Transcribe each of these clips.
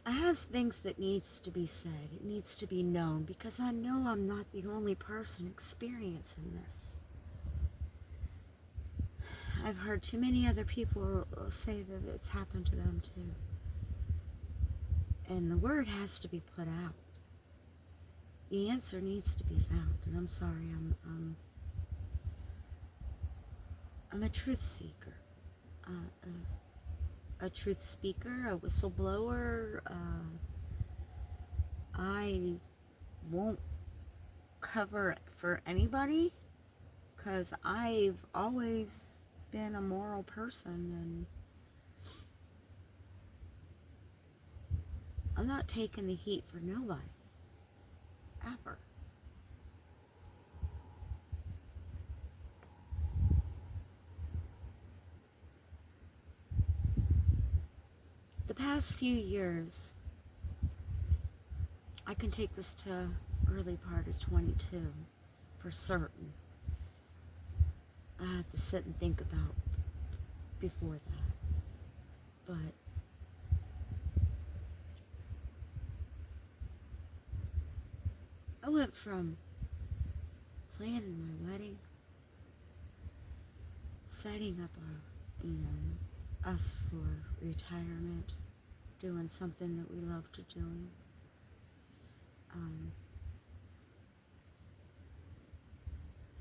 I have things that needs to be said. It needs to be known because I know I'm not the only person experiencing this. I've heard too many other people say that it's happened to them too. And the word has to be put out. The answer needs to be found. And I'm sorry, I'm a truth seeker, a truth speaker, a whistleblower. I won't cover for anybody because I've always been a moral person, and I'm not taking the heat for nobody, ever. The past few years, I can take this to early part of 22 for certain. I have to sit and think about before that. But I went from planning my wedding, setting up us for retirement, doing something that we love to do, um,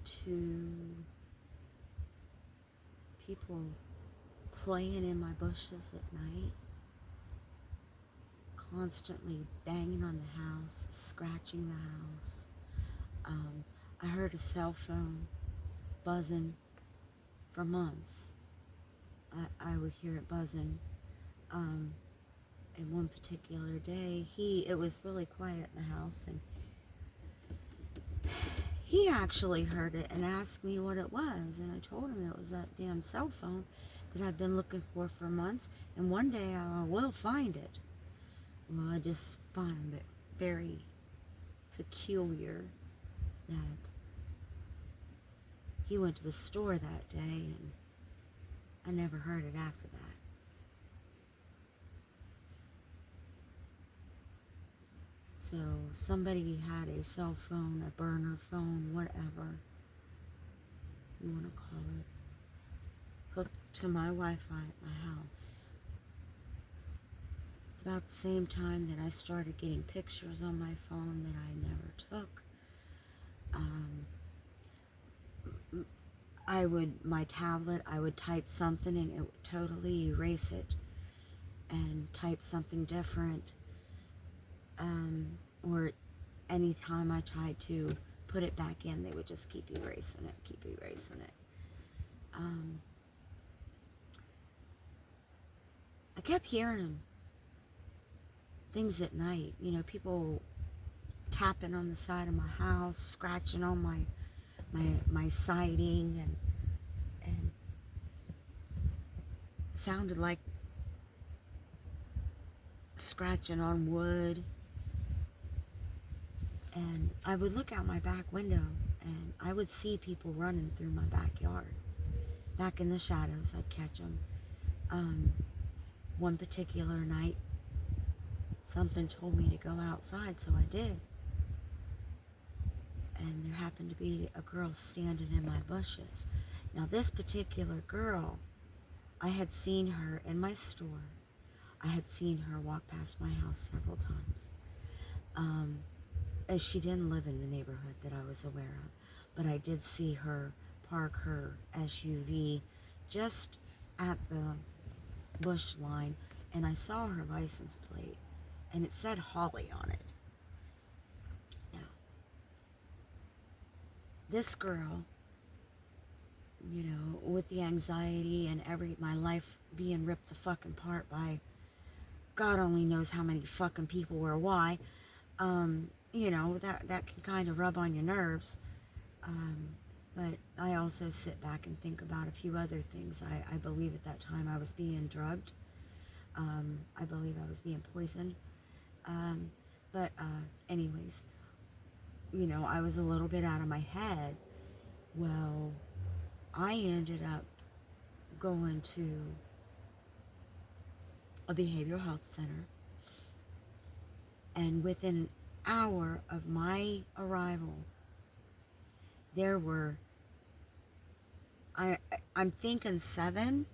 to people playing in my bushes at night, constantly banging on the house, scratching the house. I heard a cell phone buzzing for months. I would hear it buzzing. And one particular day, it was really quiet in the house, and he actually heard it and asked me what it was, and I told him it was that damn cell phone that I've been looking for months, and one day I will find it. Well, I just find it very peculiar that he went to the store that day, and I never heard it after that. So somebody had a cell phone, a burner phone, whatever you want to call it, hooked to my Wi-Fi at my house. It's about the same time that I started getting pictures on my phone that I never took. My tablet, I would type something and it would totally erase it and type something different. Or anytime I tried to put it back in, they would just keep erasing it. I kept hearing things at night, people tapping on the side of my house, scratching on my siding, and sounded like scratching on wood. And I would look out my back window and I would see people running through my backyard. Back in the shadows, I'd catch them. One particular night, something told me to go outside, so I did. And there happened to be a girl standing in my bushes. Now, this particular girl, I had seen her in my store. I had seen her walk past my house several times. As she didn't live in the neighborhood that I was aware of, but I did see her park her SUV just at the bush line, and I saw her license plate, and it said Holly on it. Now, this girl, with the anxiety and my life being ripped the fucking apart by God only knows how many fucking people or why, that can kind of rub on your nerves. But I also sit back and think about a few other things. I believe at that time I was being drugged. I believe I was being poisoned. Anyways, I was a little bit out of my head. Well, I ended up going to a behavioral health center. And within an hour of my arrival, there were, I'm thinking 7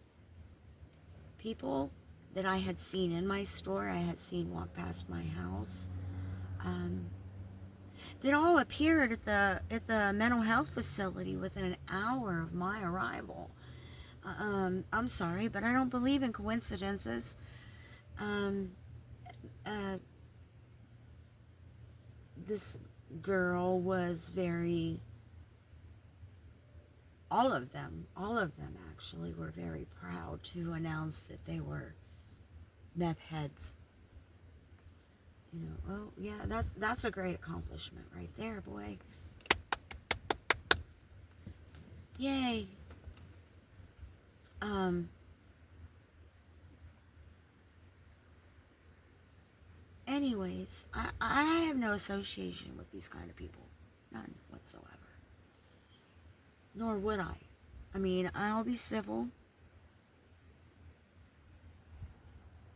people that I had seen in my store, I had seen walk past my house, that all appeared at the mental health facility within an hour of my arrival. I'm sorry, but I don't believe in coincidences. Um, this girl was very, all of them actually were very proud to announce that they were meth heads. You know, oh yeah, that's a great accomplishment right there, boy. Yay. Anyways, I have no association with these kind of people. None whatsoever. Nor would I. I mean, I'll be civil.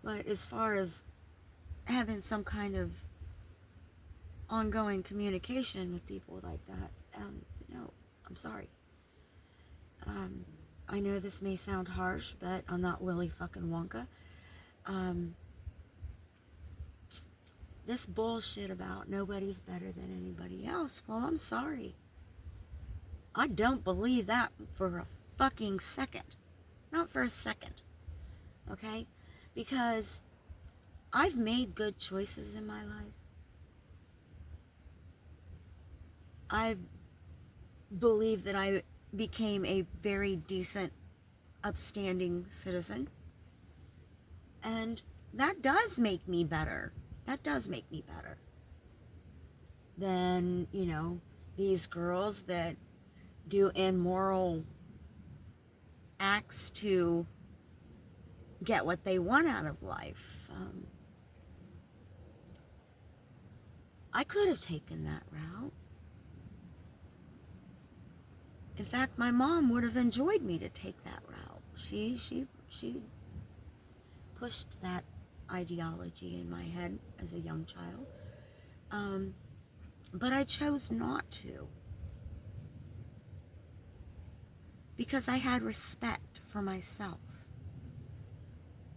But as far as having some kind of ongoing communication with people like that, no, I'm sorry. I know this may sound harsh, but I'm not Willy fucking Wonka. This bullshit about nobody's better than anybody else, well, I'm sorry. I don't believe that for a fucking second. Not for a second. Okay? Because I've made good choices in my life. I believe that I became a very decent, upstanding citizen. And that does make me better. That does make me better than, you know, these girls that do immoral acts to get what they want out of life. I could have taken that route. In fact, my mom would have enjoyed me to take that route. She pushed that ideology in my head as a young child. But I chose not to. Because I had respect for myself.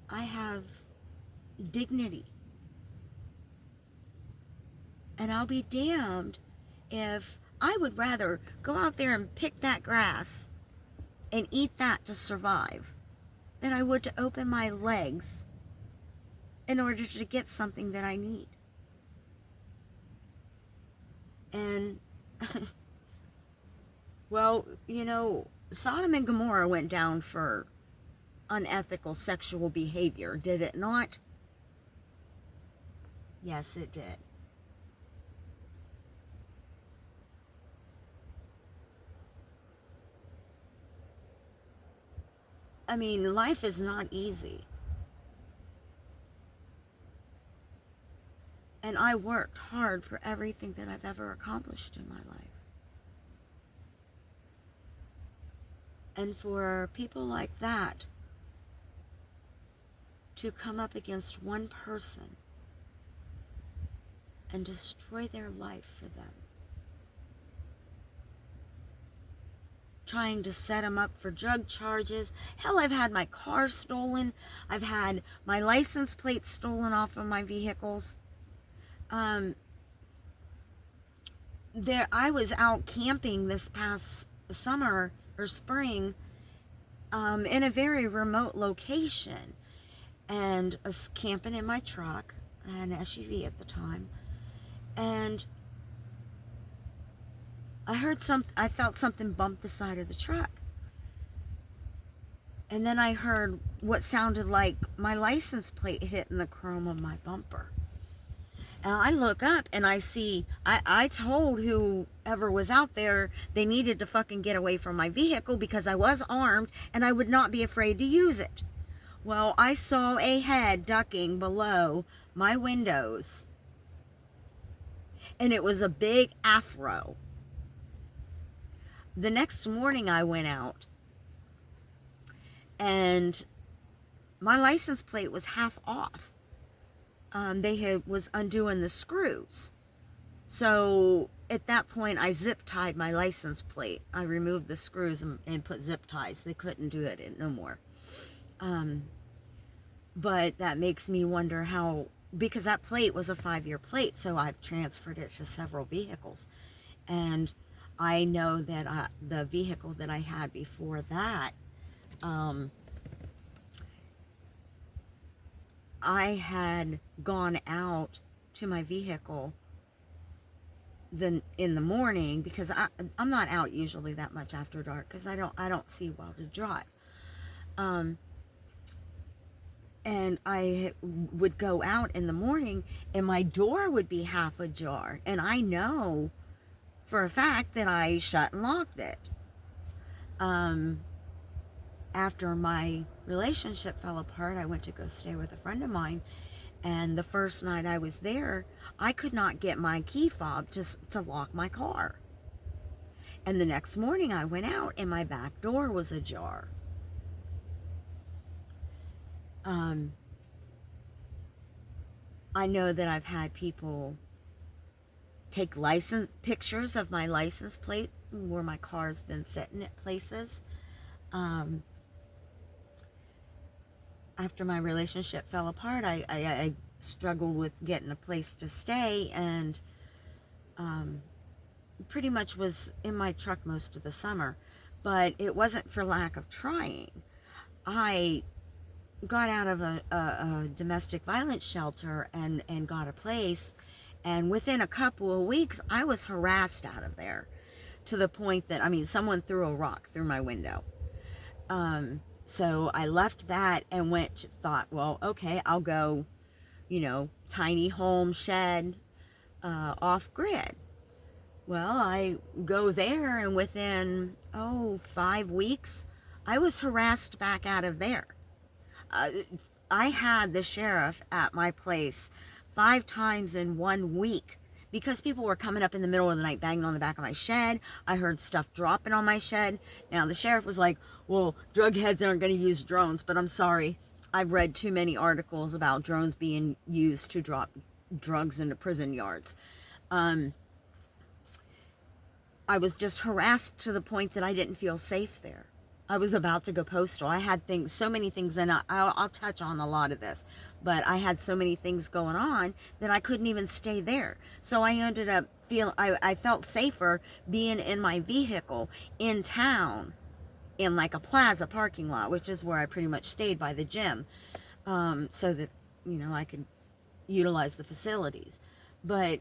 I have dignity. And I'll be damned if I would rather go out there and pick that grass and eat that to survive than I would to open my legs in order to get something that I need. And, well, you know, Sodom and Gomorrah went down for unethical sexual behavior, did it not? Yes, it did. I mean, life is not easy. And I worked hard for everything that I've ever accomplished in my life. And for people like that to come up against one person and destroy their life for them, trying to set them up for drug charges. Hell, I've had my car stolen. I've had my license plate stolen off of my vehicles. I was out camping this past summer or spring in a very remote location, and I was camping in my truck, an SUV at the time, and I felt something bump the side of the truck. And then I heard what sounded like my license plate hitting the chrome of my bumper. And I look up and I see, I told whoever was out there they needed to fucking get away from my vehicle because I was armed and I would not be afraid to use it. Well, I saw a head ducking below my windows. And it was a big afro. The next morning I went out and my license plate was half off. was undoing the screws. So at that point, I zip tied my license plate. I removed the screws and put zip ties. They couldn't do it no more. But that makes me wonder how, because that plate was a 5-year plate, so I've transferred it to several vehicles. And I know that the vehicle that I had before that, I had gone out to my vehicle in the morning, because I'm not out usually that much after dark, because I don't see well to drive. And I would go out in the morning and my door would be half ajar, and I know for a fact that I shut and locked it. After my relationship fell apart, I went to go stay with a friend of mine, and the first night I was there, I could not get my key fob to lock my car. And the next morning I went out and my back door was ajar. I know that I've had people take pictures of my license plate where my car's been sitting at places. After my relationship fell apart, I struggled with getting a place to stay, and pretty much was in my truck most of the summer. But it wasn't for lack of trying. I got out of a domestic violence shelter and got a place, and within a couple of weeks I was harassed out of there, to the point that, I mean, someone threw a rock through my window. So I left that and thought, well, okay, I'll go, tiny home, shed, off grid. Well, I go there, and within 5 weeks I was harassed back out of there. I had the sheriff at my place 5 times in 1 week, because people were coming up in the middle of the night banging on the back of my shed. I heard stuff dropping on my shed. Now the sheriff was like, well, drug heads aren't going to use drones, but I'm sorry, I've read too many articles about drones being used to drop drugs into prison yards. I was just harassed to the point that I didn't feel safe there. I was about to go postal. I had so many things, and I'll touch on a lot of this, but I had so many things going on that I couldn't even stay there. So I ended up I felt safer being in my vehicle in town, in like a plaza parking lot, which is where I pretty much stayed by the gym, so that, I could utilize the facilities. But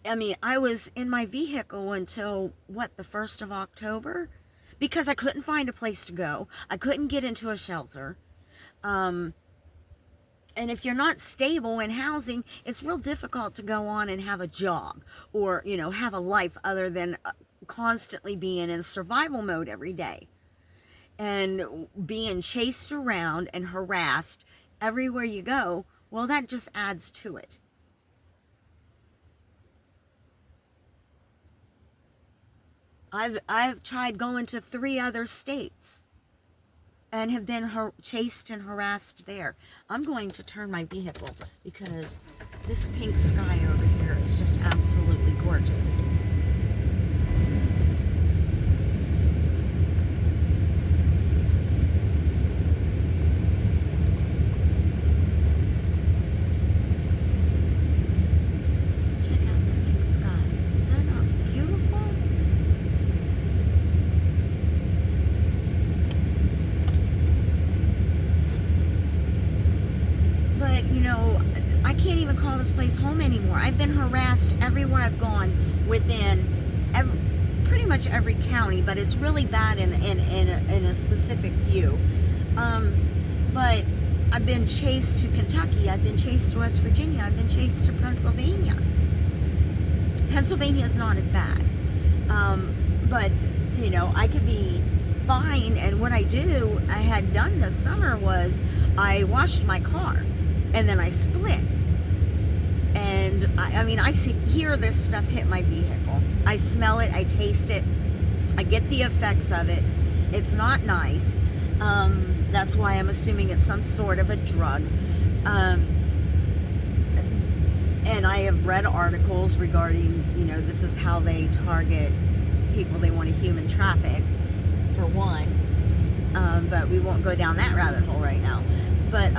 I mean, I was in my vehicle until the 1st of October, because I couldn't find a place to go. I couldn't get into a shelter. And if you're not stable in housing, it's real difficult to go on and have a job, or, have a life other than constantly being in survival mode every day. And being chased around and harassed everywhere you go, well, that just adds to it. I've tried going to 3 other states and have been chased and harassed there. I'm going to turn my vehicle, because this pink sky over here is just absolutely gorgeous. Check out the pink sky. Is that not beautiful? But, I can't even call this place home anymore. I've been harassed everywhere I've gone, within pretty much every county, but it's really bad in a specific few. But I've been chased to Kentucky. I've been chased to West Virginia. I've been chased to Pennsylvania. Pennsylvania is not as bad. But, I could be fine. And what I had done this summer was I washed my car, and then I split. And I hear this stuff hit my vehicle. I smell it, I taste it, I get the effects of it. It's not nice. That's why I'm assuming it's some sort of a drug. And I have read articles regarding, this is how they target people they want to human traffic, for one. But we won't go down that rabbit hole right now. But,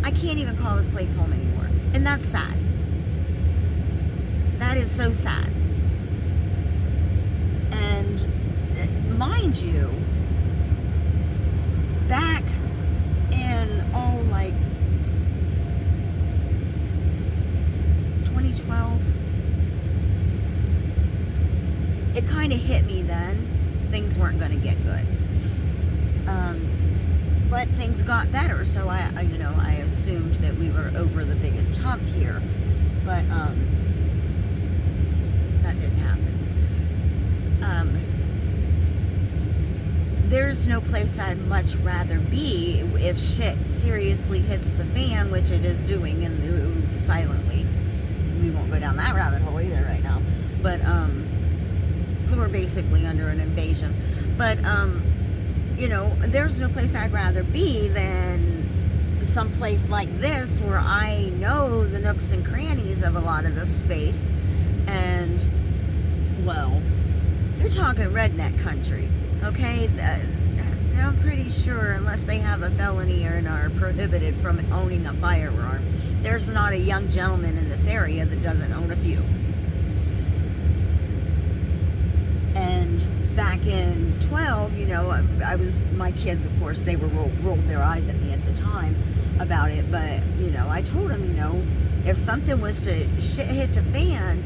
I can't even call this place home anymore. And that's sad. That is so sad. And mind you, back in, 2012, it kind of hit me then. Things weren't going to get good. But things got better, so I assumed that we were over the biggest hump here. But that didn't happen. There's no place I'd much rather be if shit seriously hits the fan, which it is doing, and silently. We won't go down that rabbit hole either right now. But we're basically under an invasion. But there's no place I'd rather be than someplace like this, where I know the nooks and crannies of a lot of this space. And, well, you're talking redneck country, okay? I'm pretty sure, unless they have a felony or are prohibited from owning a firearm, there's not a young gentleman in this area that doesn't own a few. And back in 12, my kids, of course, they were rolled their eyes at me at the time about it, but, I told them, if something was to shit hit the fan,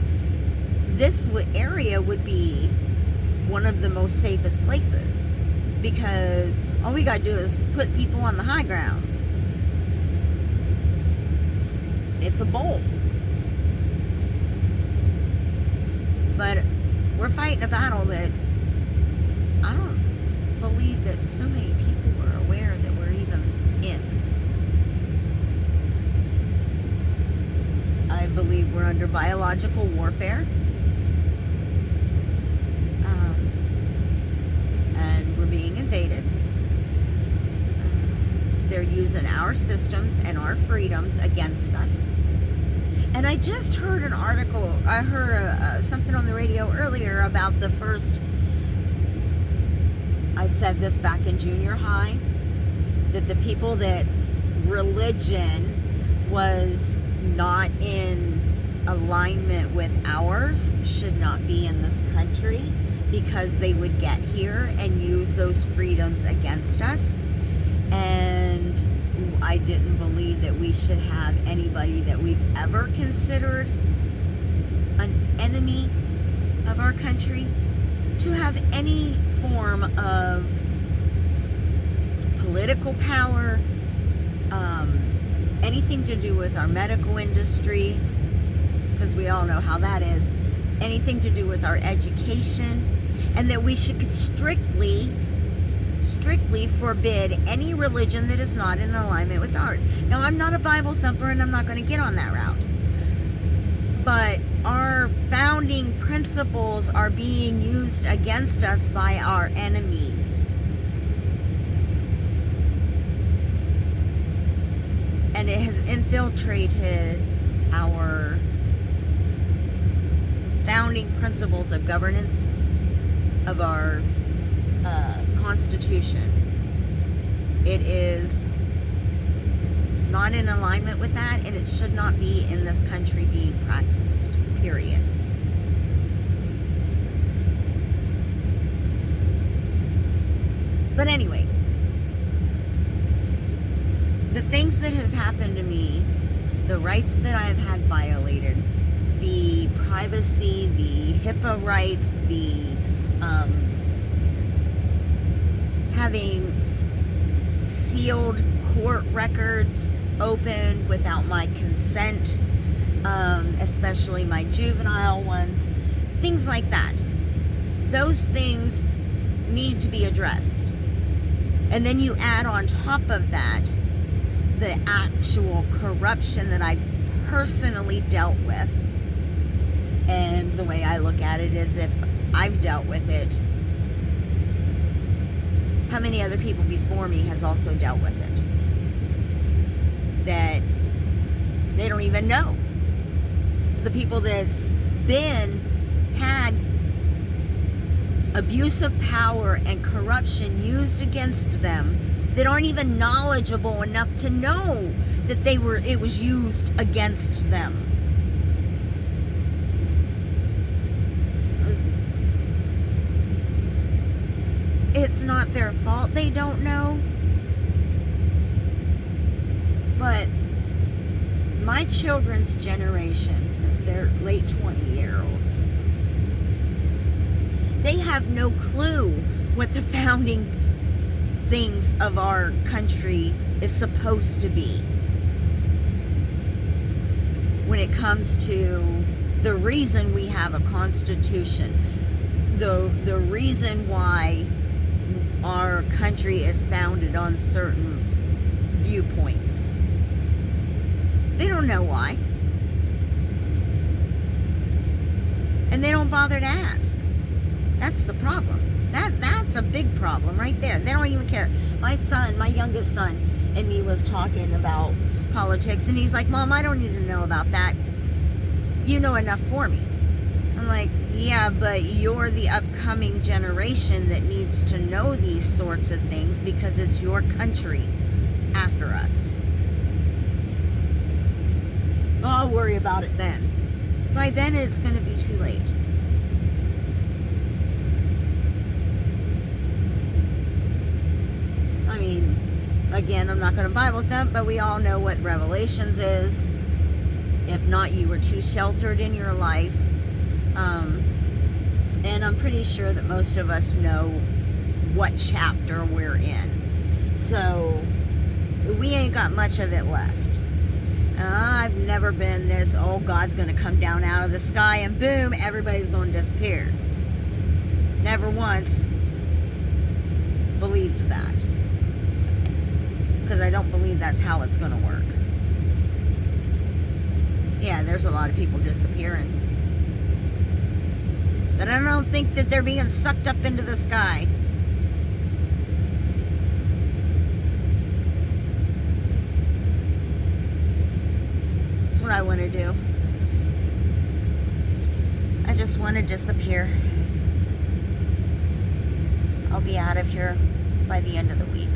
this area would be one of the most safest places, because all we gotta do is put people on the high grounds. It's a bowl. But we're fighting a battle that I don't believe that so many people were aware that we're even in. I believe we're under biological warfare. And we're being invaded. They're using our systems and our freedoms against us. And I just heard an article, I heard something on the radio earlier about the first, I said this back in junior high, that the people that's religion was not in alignment with ours should not be in this country, because they would get here and use those freedoms against us. And I didn't believe that we should have anybody that we've ever considered an enemy of our country to have any form of political power, anything to do with our medical industry, because we all know how that is, anything to do with our education, and that we should strictly forbid any religion that is not in alignment with ours. Now, I'm not a Bible thumper, and I'm not going to get on that route. But our founding principles are being used against us by our enemies. And it has infiltrated our founding principles of governance, of our Constitution. It is not in alignment with that, and it should not be in this country being practiced, period. But anyways, the things that has happened to me, the rights that I've had violated, the privacy, the HIPAA rights, the having sealed court records opened without my consent, especially my juvenile ones, things like that. Those things need to be addressed. And then you add on top of that the actual corruption that I personally dealt with. And the way I look at it is, if I've dealt with it, how many other people before me has also dealt with it? That They don't even know. The people that's had abuse of power and corruption used against them, that aren't even knowledgeable enough to know that it was used against them. It's not their fault they don't know. But my children's generation, they're late 20-year-olds, they have no clue what the founding things of our country is supposed to be when it comes to the reason we have a constitution, the reason why our country is founded on certain viewpoints. They don't know why. And they don't bother to ask. That's the problem. That's a big problem right there. They don't even care. My youngest son, and me was talking about politics, and he's like, Mom, I don't need to know about that. You know enough for me. I'm like, yeah, but you're the upcoming generation that needs to know these sorts of things because it's your country after us. Well, I'll worry about it then. By then, it's going to be too late. I mean, again, I'm not going to Bible thump, but we all know what Revelations is. If not, you were too sheltered in your life. And I'm pretty sure that most of us know what chapter we're in. So, we ain't got much of it left. I've never been this, oh, God's going to come down out of the sky and boom, everybody's going to disappear. Never once believed that. Because I don't believe that's how it's going to work. Yeah, there's a lot of people disappearing. But I don't think that they're being sucked up into the sky. That's what I want to do. I just want to disappear. I'll be out of here by the end of the week.